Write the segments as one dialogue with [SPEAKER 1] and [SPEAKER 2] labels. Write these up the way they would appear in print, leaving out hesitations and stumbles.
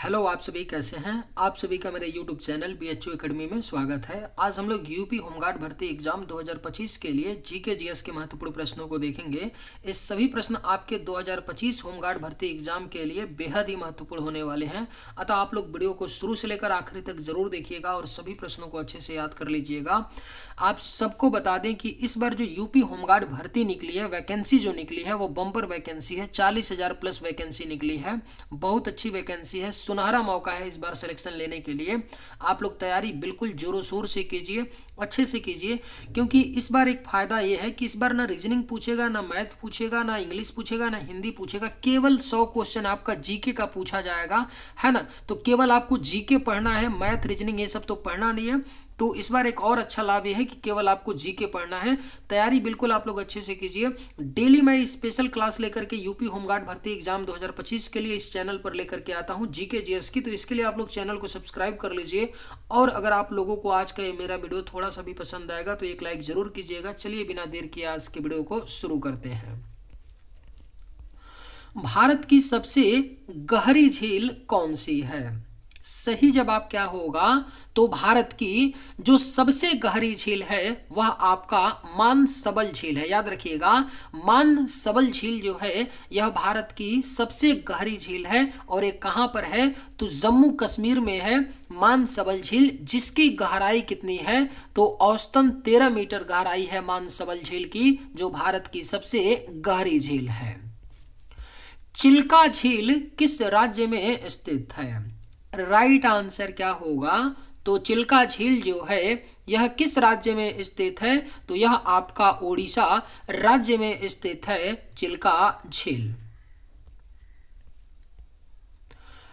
[SPEAKER 1] Hello, आप सभी कैसे हैं। आप सभी का मेरे यूट्यूब चैनल BHU एकेडमी में स्वागत है। आज हम लोग यूपी होमगार्ड भर्ती एग्जाम 2025 के लिए जीके जीएस के महत्वपूर्ण प्रश्नों को देखेंगे। इस सभी प्रश्न आपके 2025 होमगार्ड भर्ती एग्जाम के लिए बेहद ही महत्वपूर्ण होने वाले हैं। अतः आप लोग वीडियो को शुरू से लेकर आखिरी तक जरूर देखिएगा और सभी प्रश्नों को अच्छे से याद कर लीजिएगा। आप सबको बता दें कि इस बार जो यूपी होमगार्ड भर्ती निकली है, वैकेंसी जो निकली है वो बम्पर वैकेंसी है। 40,000 प्लस वैकेंसी निकली है। बहुत अच्छी वैकेंसी है। सुनहरा मौका है इस बार सिलेक्शन लेने के लिए। आप लोग तैयारी बिल्कुल जोरों शोर से कीजिए, अच्छे से कीजिए, क्योंकि इस बार एक फायदा ये है कि इस बार ना रीजनिंग पूछेगा, ना मैथ पूछेगा, ना इंग्लिश पूछेगा, ना हिंदी पूछेगा। केवल 100 क्वेश्चन आपका जीके का पूछा जाएगा, है ना। तो केवल आपको जीके पढ़ना है, मैथ रीजनिंग ये सब तो पढ़ना नहीं है। तो इस बार एक और अच्छा लाभ ये है कि केवल आपको जीके पढ़ना है। तैयारी बिल्कुल आप लोग अच्छे से कीजिए। डेली मैं स्पेशल क्लास लेकर के यूपी होमगार्ड भर्ती एग्जाम 2025 के लिए इस चैनल पर लेकर के आता हूं, जीके जीएस की। तो इसके लिए आप लोग चैनल को सब्सक्राइब कर लीजिए। और अगर आप लोगों को आज का ये मेरा वीडियो थोड़ा सा भी पसंद आएगा तो एक लाइक जरूर कीजिएगा। चलिए बिना देर किए आज के वीडियो को शुरू करते हैं। भारत की सबसे गहरी झील कौन सी है? सही जवाब क्या होगा? तो भारत की जो सबसे गहरी झील है वह आपका मानसबल झील है। याद रखिएगा, मानसबल झील जो है यह भारत की सबसे गहरी झील है। और ये कहाँ पर है? तो जम्मू कश्मीर में है मानसबल झील। जिसकी गहराई कितनी है? तो औसतन 13 मीटर गहराई है मानसबल झील की, जो भारत की सबसे गहरी झील है। चिल्का झील किस राज्य में स्थित है? राइट आंसर क्या होगा? तो चिल्का झील जो है यह किस राज्य में स्थित है? तो यह आपका ओडिशा राज्य में स्थित है चिल्का झील।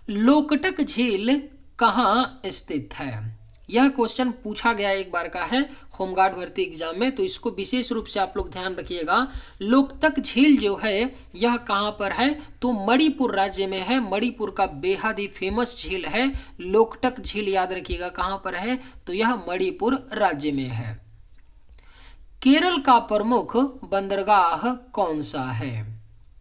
[SPEAKER 1] लोकटक झील कहाँ स्थित है? यह क्वेश्चन पूछा गया एक बार का है होमगार्ड भर्ती एग्जाम में, तो इसको विशेष रूप से आप लोग ध्यान रखिएगा। लोकटक झील जो है यह कहाँ पर है? तो मणिपुर राज्य में है। मणिपुर का बेहद ही फेमस झील है लोकटक झील। याद रखिएगा कहाँ पर है? तो यह मणिपुर राज्य में है। केरल का प्रमुख बंदरगाह कौन सा है?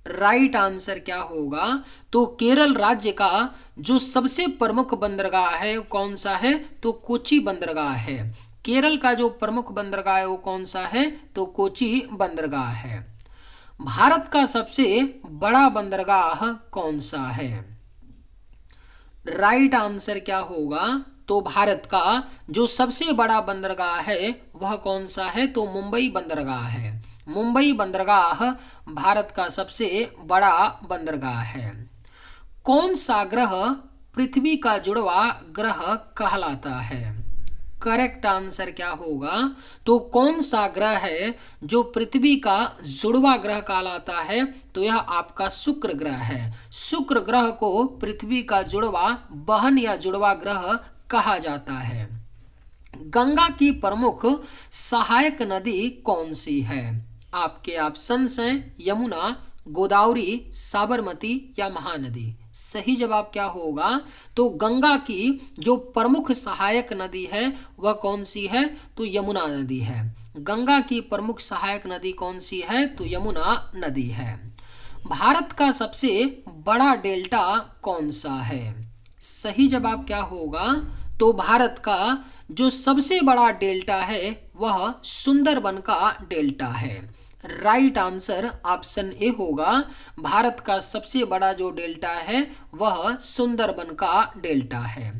[SPEAKER 1] राइट आंसर क्या होगा? तो केरल राज्य का जो सबसे प्रमुख बंदरगाह है वो कौन सा है? तो कोची बंदरगाह है। केरल का जो प्रमुख बंदरगाह है वो कौन सा है? तो कोची बंदरगाह है। भारत का सबसे बड़ा बंदरगाह कौन सा है? राइट आंसर क्या होगा? तो भारत का जो सबसे बड़ा बंदरगाह है वह कौन सा है? तो मुंबई बंदरगाह है। मुंबई बंदरगाह भारत का सबसे बड़ा बंदरगाह है। कौन सा ग्रह पृथ्वी का जुड़वा ग्रह कहलाता है? करेक्ट आंसर क्या होगा? तो कौन सा ग्रह है जो पृथ्वी का जुड़वा ग्रह कहलाता है? तो यह आपका शुक्र ग्रह है। शुक्र ग्रह को पृथ्वी का जुड़वा बहन या जुड़वा ग्रह कहा जाता है। गंगा की प्रमुख सहायक नदी कौन सी है? आपके ऑप्शंस हैं यमुना, गोदावरी, साबरमती या महानदी। सही जवाब क्या होगा? तो गंगा की जो प्रमुख सहायक नदी है वह कौन सी है? तो यमुना नदी है। गंगा की प्रमुख सहायक नदी कौन सी है? तो यमुना नदी है। भारत का सबसे बड़ा डेल्टा कौन सा है? सही जवाब क्या होगा? तो भारत का जो सबसे बड़ा डेल्टा है वह सुंदरबन का डेल्टा है। राइट आंसर ऑप्शन ए होगा। भारत का सबसे बड़ा जो डेल्टा है वह सुंदरबन का डेल्टा है।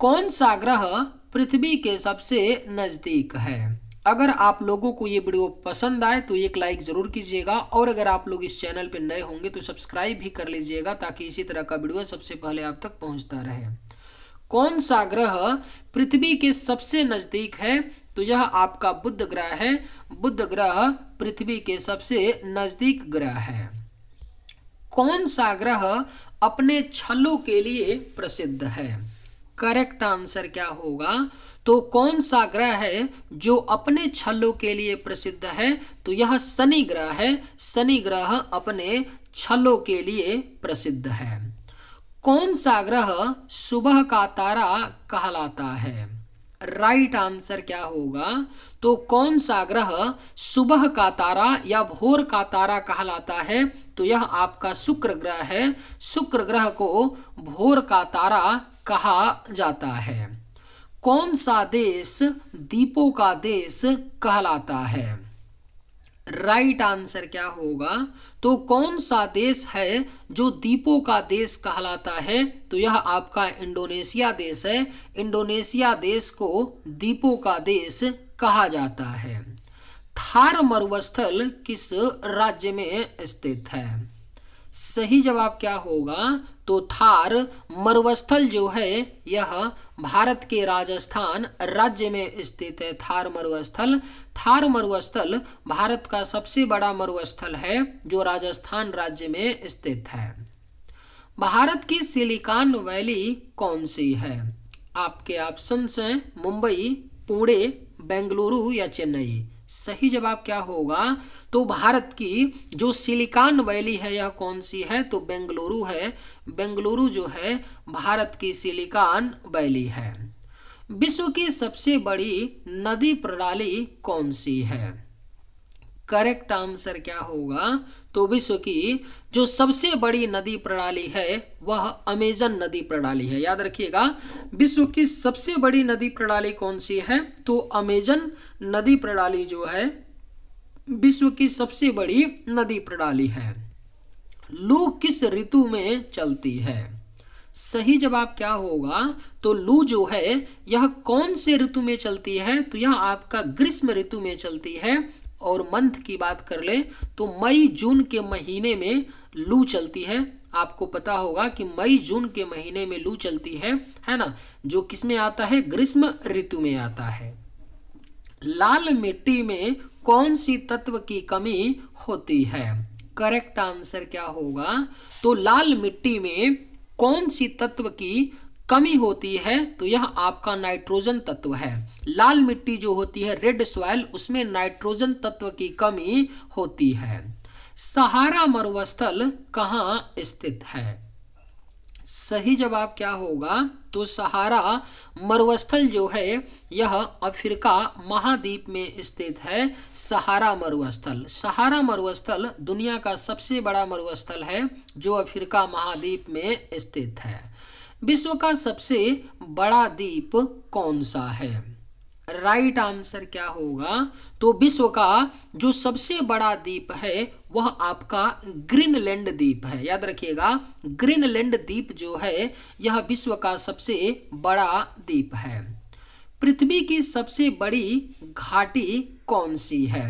[SPEAKER 1] कौन सा ग्रह पृथ्वी के सबसे नजदीक है? अगर आप लोगों को ये वीडियो पसंद आए तो एक लाइक जरूर कीजिएगा। और अगर आप लोग इस चैनल पर नए होंगे तो सब्सक्राइब भी कर लीजिएगा, ताकि इसी तरह का वीडियो सबसे पहले आप तक पहुंचता रहे। कौन सा ग्रह पृथ्वी के सबसे नजदीक है? तो यह आपका बुध ग्रह है। बुध ग्रह पृथ्वी के सबसे नजदीक ग्रह है। कौन सा ग्रह अपने छल्लों के लिए प्रसिद्ध है? करेक्ट आंसर क्या होगा? तो कौन सा ग्रह है जो अपने छल्लों के लिए प्रसिद्ध है? तो यह शनि ग्रह है। शनि ग्रह अपने छल्लों के लिए प्रसिद्ध है। कौन सा ग्रह सुबह का तारा कहलाता है? राइट आंसर क्या होगा? तो कौन सा ग्रह सुबह का तारा या भोर का तारा कहलाता है? तो यह आपका शुक्र ग्रह है। शुक्र ग्रह को भोर का तारा कहा जाता है। कौन सा देश दीपों का देश कहलाता है? राइट आंसर क्या होगा? तो कौन सा देश है जो दीपों का देश कहलाता है? तो यह आपका इंडोनेशिया देश है। इंडोनेशिया देश को दीपों का देश कहा जाता है। थार मरुस्थल किस राज्य में स्थित है? सही जवाब क्या होगा? तो थार मरुस्थल जो है यह भारत के राजस्थान राज्य में स्थित है। थार मरुस्थल भारत का सबसे बड़ा मरुस्थल है जो राजस्थान राज्य में स्थित है। भारत की सिलिकॉन वैली कौन सी है? आपके ऑप्शंस हैं मुंबई, पुणे, बेंगलुरु या चेन्नई। सही जवाब क्या होगा? तो भारत की जो सिलिकॉन वैली है यह कौन सी है? तो बेंगलुरु है। बेंगलुरु जो है भारत की सिलिकॉन वैली है। विश्व की सबसे बड़ी नदी प्रणाली कौन सी है? करेक्ट आंसर क्या होगा? तो विश्व की जो सबसे बड़ी नदी प्रणाली है वह अमेजन नदी प्रणाली है। याद रखिएगा, विश्व की सबसे बड़ी नदी प्रणाली कौन सी है? तो अमेजन नदी प्रणाली जो है विश्व की सबसे बड़ी नदी प्रणाली है। लू किस ऋतु में चलती है? सही जवाब क्या होगा? तो लू जो है यह कौन से ऋतु में चलती है? तो यह आपका ग्रीष्म ऋतु में चलती है। और मंथ की बात कर ले तो मई जून के महीने में लू चलती है। आपको पता होगा कि मई जून के महीने में लू चलती है ना, जो किस में आता है? ग्रीष्म ऋतु में आता है। लाल मिट्टी में कौन सी तत्व की कमी होती है? करेक्ट आंसर क्या होगा? तो लाल मिट्टी में कौन सी तत्व की कमी होती है? तो यह आपका नाइट्रोजन तत्व है। लाल मिट्टी जो होती है रेड सॉइल, उसमें नाइट्रोजन तत्व की कमी होती है। सहारा मरुस्थल कहाँ स्थित है? सही जवाब क्या होगा? तो सहारा मरुस्थल जो है यह अफ्रीका महाद्वीप में स्थित है। सहारा मरुस्थल दुनिया का सबसे बड़ा मरुस्थल है जो अफ्रीका महाद्वीप में स्थित है। विश्व का सबसे बड़ा द्वीप कौन सा है? राइट आंसर क्या होगा? तो विश्व का जो सबसे बड़ा द्वीप है वह आपका ग्रीनलैंड द्वीप है। याद रखिएगा, ग्रीनलैंड द्वीप जो है यह विश्व का सबसे बड़ा द्वीप है। पृथ्वी की सबसे बड़ी घाटी कौन सी है?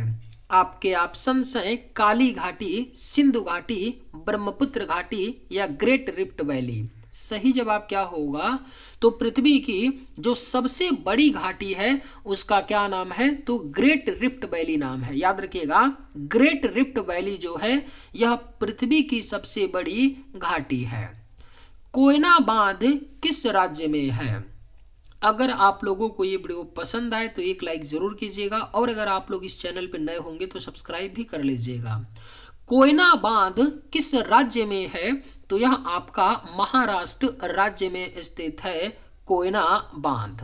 [SPEAKER 1] आपके ऑप्शंस हैं काली घाटी, सिंधु घाटी, ब्रह्मपुत्र घाटी या ग्रेट रिफ्ट वैली। सही जवाब क्या होगा? तो पृथ्वी की जो सबसे बड़ी घाटी है उसका क्या नाम है? तो ग्रेट रिफ्ट वैली नाम है। याद रखिएगा, ग्रेट रिफ्ट वैली जो है यह पृथ्वी की सबसे बड़ी घाटी है। कोयना बांध किस राज्य में है? अगर आप लोगों को ये वीडियो पसंद आए तो एक लाइक जरूर कीजिएगा और अगर आप लोग इस चैनल पर नए होंगे तो सब्सक्राइब भी कर लीजिएगा। कोयना बांध किस राज्य में है? तो यह आपका महाराष्ट्र राज्य में स्थित है कोयना बांध।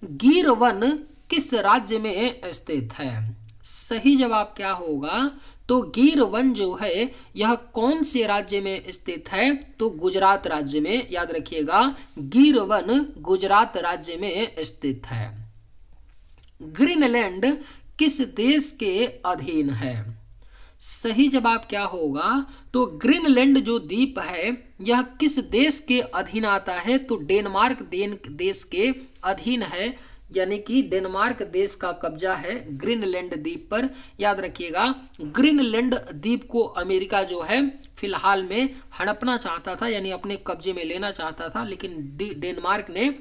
[SPEAKER 1] गिर वन किस राज्य में स्थित है? सही जवाब क्या होगा? तो गिर वन जो है यह कौन से राज्य में स्थित है? तो गुजरात राज्य में। याद रखिएगा, गिर वन गुजरात राज्य में स्थित है। ग्रीनलैंड किस देश के अधीन है? सही जवाब क्या होगा? तो ग्रीनलैंड जो द्वीप है यह किस देश के अधीन आता है? तो डेनमार्क देश के अधीन है, यानी कि डेनमार्क देश का कब्जा है ग्रीनलैंड द्वीप पर। याद रखिएगा, ग्रीनलैंड द्वीप को अमेरिका जो है फिलहाल में हड़पना चाहता था, यानी अपने कब्जे में लेना चाहता था, लेकिन डेनमार्क ने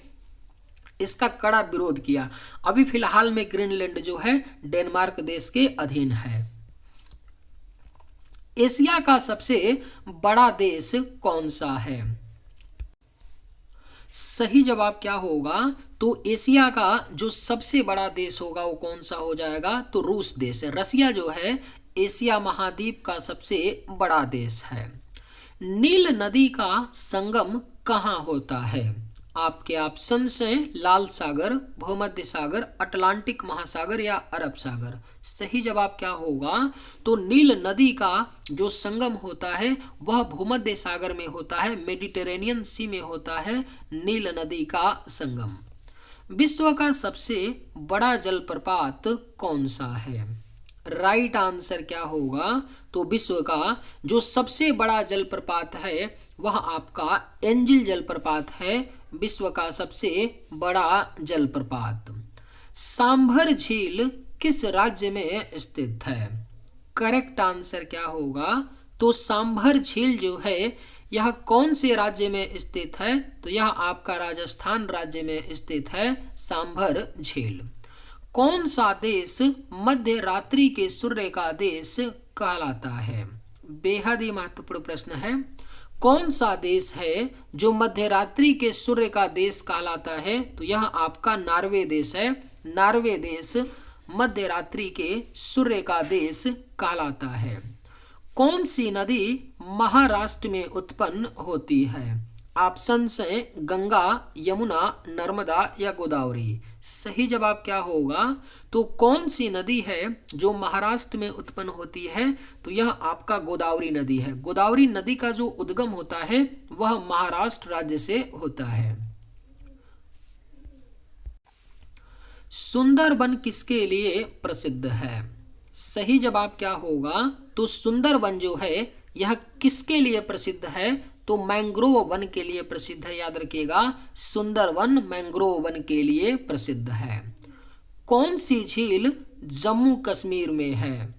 [SPEAKER 1] इसका कड़ा विरोध किया। अभी फिलहाल में ग्रीनलैंड जो है डेनमार्क देश के अधीन है। एशिया का सबसे बड़ा देश कौन सा है? सही जवाब क्या होगा? तो एशिया का जो सबसे बड़ा देश होगा वो कौन सा हो जाएगा? तो रूस देश है। रसिया जो है एशिया महाद्वीप का सबसे बड़ा देश है। नील नदी का संगम कहाँ होता है? आपके ऑप्शंस हैं लाल सागर, भूमध्य सागर, अटलांटिक महासागर या अरब सागर। सही जवाब क्या होगा? तो नील नदी का जो संगम होता है वह भूमध्य सागर में होता है, मेडिटेरेनियन सी में होता है नील नदी का संगम। विश्व का सबसे बड़ा जलप्रपात कौन सा है? राइट आंसर क्या होगा? तो विश्व का जो सबसे बड़ा जलप्रपात है वह आपका एंजिल जलप्रपात है, विश्व का सबसे बड़ा जलप्रपात। सांभर झील किस राज्य में स्थित है? करेक्ट आंसर क्या होगा? तो सांभर झील जो है यह कौन से राज्य में स्थित है? तो यह आपका राजस्थान राज्य में स्थित है सांभर झील। कौन सा देश मध्य रात्रि के सूर्य का देश कहलाता है? बेहद ही महत्वपूर्ण प्रश्न है। कौन सा देश है जो मध्य रात्रि के सूर्य का देश कहलाता है? तो यह आपका नॉर्वे देश है। नॉर्वे देश मध्य रात्रि के सूर्य का देश कहलाता है। कौन सी नदी महाराष्ट्र में उत्पन्न होती है? ऑप्शंस हैं गंगा, यमुना, नर्मदा या गोदावरी। सही जवाब क्या होगा? तो कौन सी नदी है जो महाराष्ट्र में उत्पन्न होती है? तो यह आपका गोदावरी नदी है। गोदावरी नदी का जो उद्गम होता है वह महाराष्ट्र राज्य से होता है। सुंदरबन किसके लिए प्रसिद्ध है? सही जवाब क्या होगा? तो सुंदरबन जो है यह किसके लिए प्रसिद्ध है? तो मैंग्रोव वन के लिए प्रसिद्ध है। याद रखिएगा, सुंदरबन मैंग्रोव वन के लिए प्रसिद्ध है। कौन सी झील जम्मू कश्मीर में है?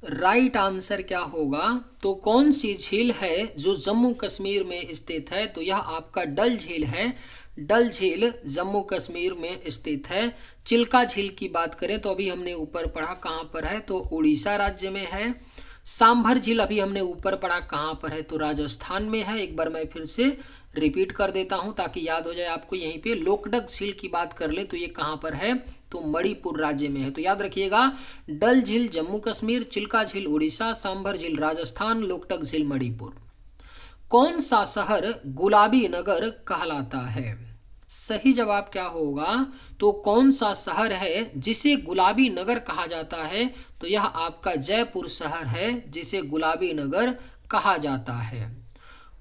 [SPEAKER 1] राइट आंसर क्या होगा? तो कौन सी झील है जो जम्मू कश्मीर में स्थित है? तो यह आपका डल झील है। डल झील जम्मू कश्मीर में स्थित है। चिल्का झील की बात करें तो अभी हमने ऊपर पढ़ा कहाँ पर है? तो उड़ीसा राज्य में है। सांभर झील अभी हमने ऊपर पढ़ा कहाँ पर है? तो राजस्थान में है। एक बार मैं फिर से रिपीट कर देता हूँ ताकि याद हो जाए आपको। यहीं पे लोकटक झील की बात कर ले तो ये कहाँ पर है? तो मणिपुर राज्य में है। तो याद रखिएगा, डल झील जम्मू कश्मीर, चिल्का झील उड़ीसा, सांभर झील राजस्थान, लोकटक झील मणिपुर। कौन सा शहर गुलाबी नगर कहलाता है? सही जवाब क्या होगा? तो कौन सा शहर है जिसे गुलाबी नगर कहा जाता है? तो यह आपका जयपुर शहर है जिसे गुलाबी नगर कहा जाता है।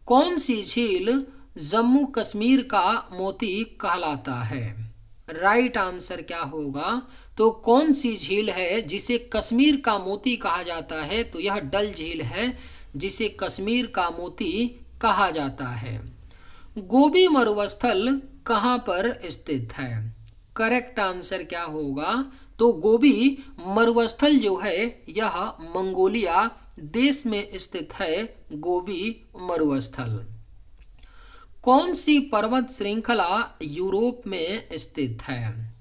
[SPEAKER 1] कौन सी झील जम्मू कश्मीर का मोती कहलाता है? राइट आंसर क्या होगा? तो कौन सी झील है जिसे कश्मीर का मोती कहा जाता है? तो यह डल झील है जिसे कश्मीर का मोती कहा जाता है। गोबी मरुस्थल कहाँ पर स्थित है? करेक्ट आंसर क्या होगा? तो गोबी मरुस्थल जो है यह मंगोलिया देश में स्थित है। गोबी मरुस्थल। कौन सी पर्वत श्रृंखला यूरोप में स्थित है?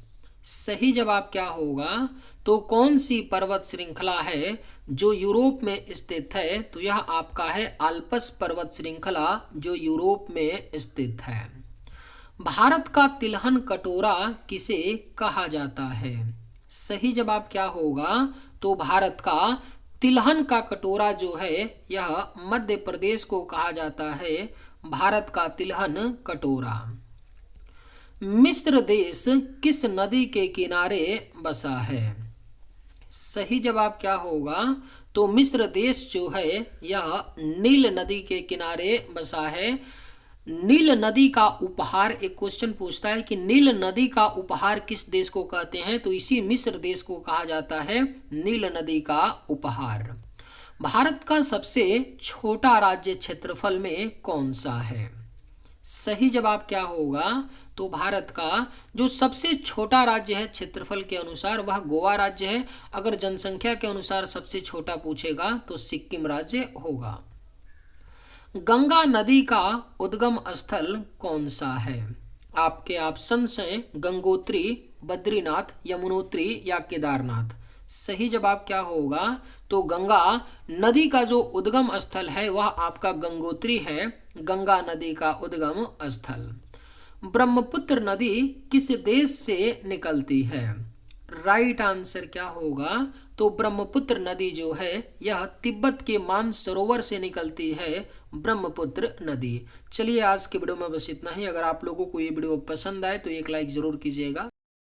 [SPEAKER 1] सही जवाब क्या होगा? तो कौन सी पर्वत श्रृंखला है जो यूरोप में स्थित है? तो यह आपका है आल्प्स पर्वत श्रृंखला जो यूरोप में स्थित है। भारत का तिलहन कटोरा किसे कहा जाता है? सही जवाब क्या होगा? तो भारत का तिलहन का कटोरा जो है यह मध्य प्रदेश को कहा जाता है भारत का तिलहन कटोरा। मिस्र देश किस नदी के किनारे बसा है? सही जवाब क्या होगा? तो मिस्र देश जो है यह नील नदी के किनारे बसा है। नील नदी का उपहार, एक क्वेश्चन पूछता है कि नील नदी का उपहार किस देश को कहते हैं? तो इसी मिस्र देश को कहा जाता है नील नदी का उपहार। भारत का सबसे छोटा राज्य क्षेत्रफल में कौन सा है? सही जवाब क्या होगा? तो भारत का जो सबसे छोटा राज्य है क्षेत्रफल के अनुसार वह गोवा राज्य है। अगर जनसंख्या के अनुसार सबसे छोटा पूछेगा तो सिक्किम राज्य होगा। गंगा नदी का उद्गम स्थल कौन सा है? आपके ऑप्शंस हैं गंगोत्री, बद्रीनाथ, यमुनोत्री या केदारनाथ। सही जवाब क्या होगा? तो गंगा नदी का जो उद्गम स्थल है वह आपका गंगोत्री है। गंगा नदी का उद्गम स्थल। ब्रह्मपुत्र नदी किस देश से निकलती है? राइट आंसर क्या होगा, तो ब्रह्मपुत्र नदी जो है यह तिब्बत के मानसरोवर से निकलती है, ब्रह्मपुत्र नदी। चलिए आज के वीडियो में बस इतना ही। अगर आप लोगों को ये वीडियो पसंद आए तो एक लाइक जरूर कीजिएगा।